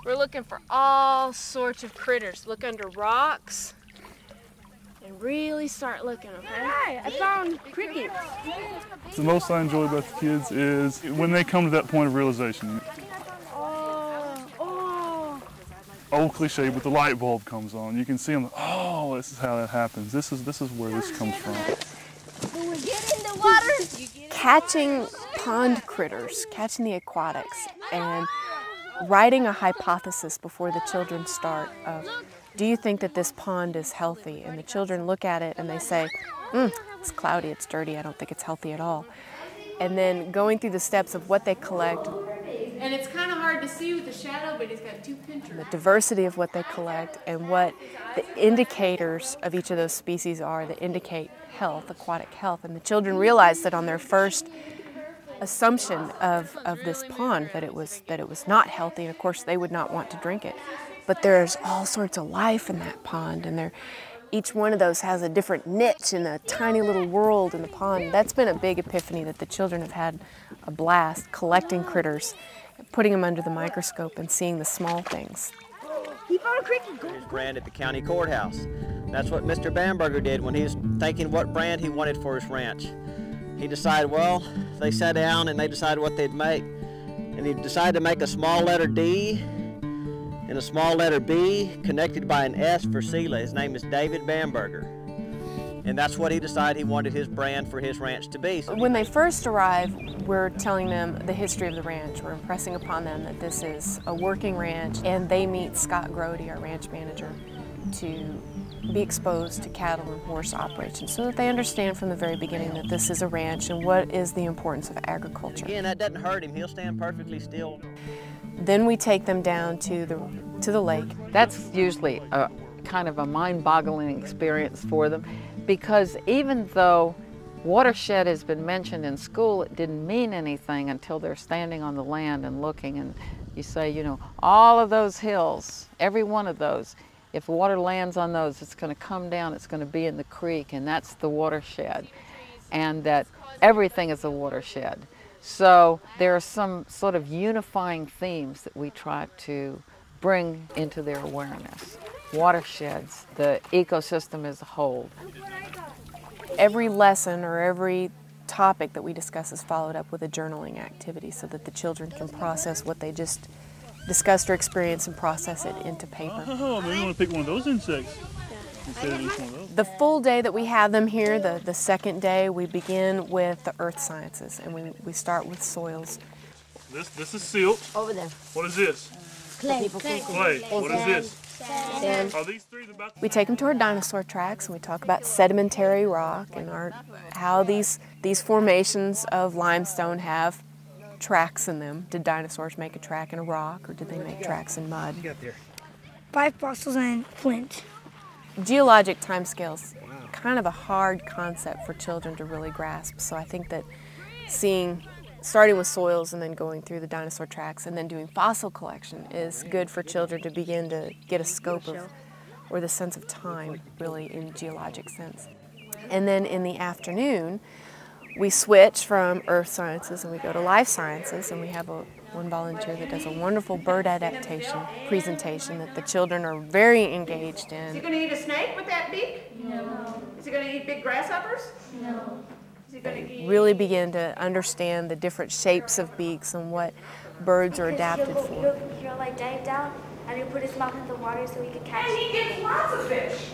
We're looking for all sorts of critters. Look under rocks and really start looking, okay? Hi, I found crickets. The most I enjoy about the kids is when they come to that point of realization. Old cliche, but the light bulb comes on. You can see them, oh, this is how that happens. This is where this comes from. When we get in the water, Catching pond critters, catching the aquatics, and writing a hypothesis before the children start of, do you think that this pond is healthy? And the children look at it and they say, it's cloudy, it's dirty, I don't think it's healthy at all. And then going through the steps of what they collect. And it's kind of hard to see with the shadow, but he's got two pinchers. The diversity of what they collect and what the indicators of each of those species are that indicate health, aquatic health. And the children realize that on their first assumption of this pond that it was not healthy, and of course they would not want to drink it. But there's all sorts of life in that pond, and each one of those has a different niche in a tiny little world in the pond. That's been a big epiphany that the children have had a blast collecting critters, putting them under the microscope and seeing the small things. he found a cricket. His brand at the county courthouse. That's what Mr. Bamberger did when he was thinking what brand he wanted for his ranch. He decided, well, they sat down and they decided what they'd make. And he decided to make a small letter D and a small letter B connected by an S for Sela. His name is David Bamberger. And that's what he decided he wanted his brand for his ranch to be. So when they first arrive, we're telling them the history of the ranch. We're impressing upon them that this is a working ranch, and they meet Scott Grody, our ranch manager, to be exposed to cattle and horse operations so that they understand from the very beginning that this is a ranch and what is the importance of agriculture. again, that doesn't hurt him. He'll stand perfectly still. Then we take them down to the lake. That's usually a kind of a mind-boggling experience for them, because even though watershed has been mentioned in school, it didn't mean anything until they're standing on the land and looking, and you say, you know, all of those hills, every one of those, if water lands on those, it's going to come down, it's going to be in the creek, and that's the watershed, and that everything is a watershed. So there are some sort of unifying themes that we try to bring into their awareness. Watersheds, the ecosystem as a whole. Every lesson or every topic that we discuss is followed up with a journaling activity so that the children can process what they just discussed or experienced and process it into paper. Oh, maybe you want to pick one of those insects instead of each one of those. The full day that we have them here, the second day, we begin with the earth sciences, and we start with soils. This is silt. Over there. What is this? Clay. Clay. What is this? Sand. Are these three about? We take them to our dinosaur tracks, and we talk about sedimentary rock and how these formations of limestone have tracks in them. Did dinosaurs make a track in a rock, or did they make tracks in mud? 5 fossils and flint. Geologic timescales, kind of a hard concept for children to really grasp. So I think that starting with soils and then going through the dinosaur tracks and then doing fossil collection is good for children to begin to get a scope of, or the sense of time, really, in geologic sense. And then in the afternoon, we switch from earth sciences and we go to life sciences, and we have one volunteer that does a wonderful bird adaptation presentation that the children are very engaged in. Is he going to eat a snake with that beak? No. Is he going to eat big grasshoppers? No. Is he going to eat... Really begin to understand the different shapes of beaks and what birds are adapted for. He'll like dive down and he'll put his mouth in the water so he can catch And it. he gets lots of fish.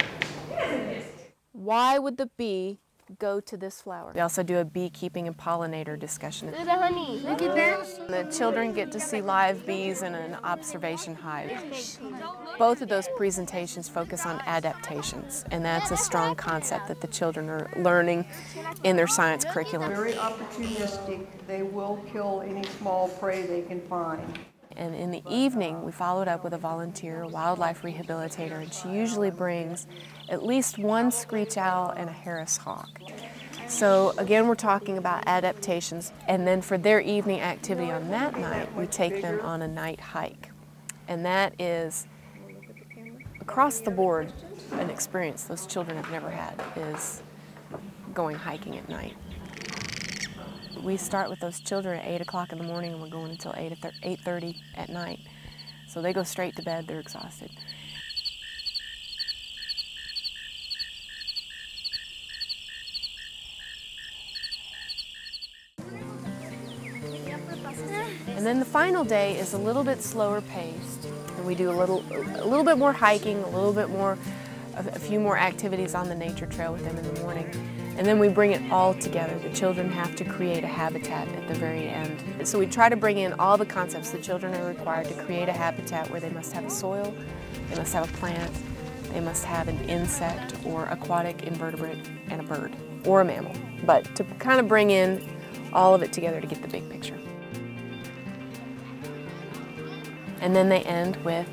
He doesn't miss. Why would the bee go to this flower? We also do a beekeeping and pollinator discussion. Look at the honey. Look at that. The children get to see live bees in an observation hive. Both of those presentations focus on adaptations, and that's a strong concept that the children are learning in their science curriculum. Very opportunistic. They will kill any small prey they can find. And in the evening, we followed up with a volunteer, a wildlife rehabilitator, and she usually brings at least one screech owl and a Harris hawk. So again, we're talking about adaptations, and then for their evening activity on that night, we take them on a night hike. And that is, across the board, an experience those children have never had, is going hiking at night. We start with those children at 8 o'clock in the morning, and we're going until 8:30 at night. So they go straight to bed, they're exhausted. And then the final day is a little bit slower paced, and we do a little bit more hiking, a few more activities on the nature trail with them in the morning. And then we bring it all together. The children have to create a habitat at the very end. So we try to bring in all the concepts. The children are required to create a habitat where they must have a soil, they must have a plant, they must have an insect or aquatic invertebrate and a bird or a mammal. But to kind of bring in all of it together to get the big picture. And then they end with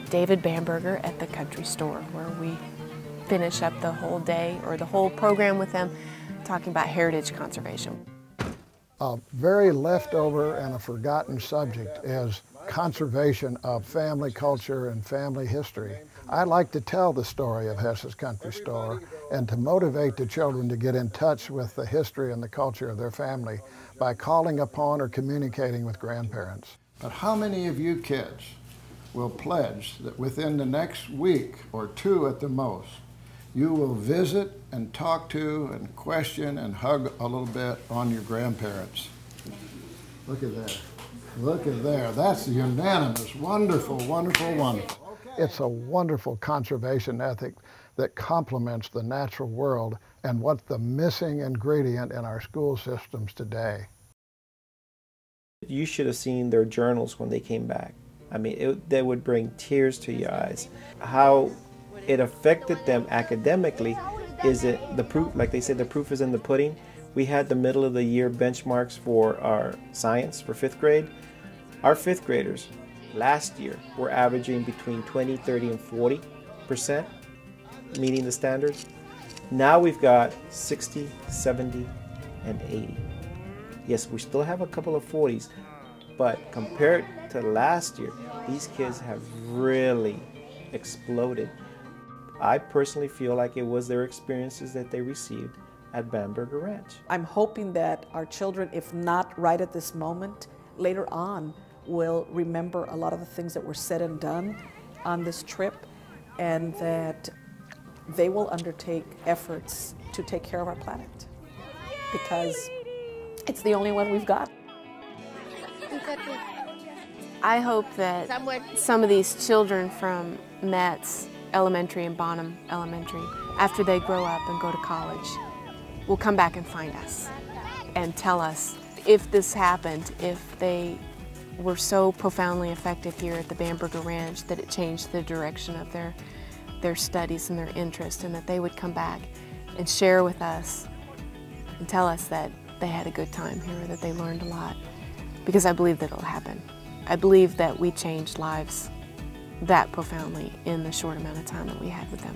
David Bamberger at the country store, where we finish up the whole day or the whole program with them talking about heritage conservation. A very leftover and a forgotten subject is conservation of family culture and family history. I like to tell the story of Hess's Country Store and to motivate the children to get in touch with the history and the culture of their family by calling upon or communicating with grandparents. But how many of you kids will pledge that within the next week or two at the most, you will visit and talk to and question and hug a little bit on your grandparents? Look at there. Look at there. That's unanimous. Wonderful, wonderful, wonderful. It's a wonderful conservation ethic that complements the natural world and what's the missing ingredient in our school systems today. You should have seen their journals when they came back. I mean, they would bring tears to your eyes. How it affected them academically is it the proof, like they said, the proof is in the pudding. We had the middle of the year benchmarks for our science for 5th grade. Our 5th graders last year were averaging between 20, 30, and 40% meeting the standards. Now we've got 60, 70, and 80. Yes, we still have a couple of 40s, but compared to last year, these kids have really exploded. I personally feel like it was their experiences that they received at Bamberger Ranch. I'm hoping that our children, if not right at this moment, later on will remember a lot of the things that were said and done on this trip, and that they will undertake efforts to take care of our planet, because it's the only one we've got. I hope that some of these children from Metz Elementary and Bonham Elementary, after they grow up and go to college, will come back and find us and tell us if this happened, if they were so profoundly effective here at the Bamberger Ranch that it changed the direction of their studies and their interest, and that they would come back and share with us and tell us that they had a good time here, that they learned a lot, because I believe that it'll happen. I believe that we changed lives that profoundly in the short amount of time that we had with them.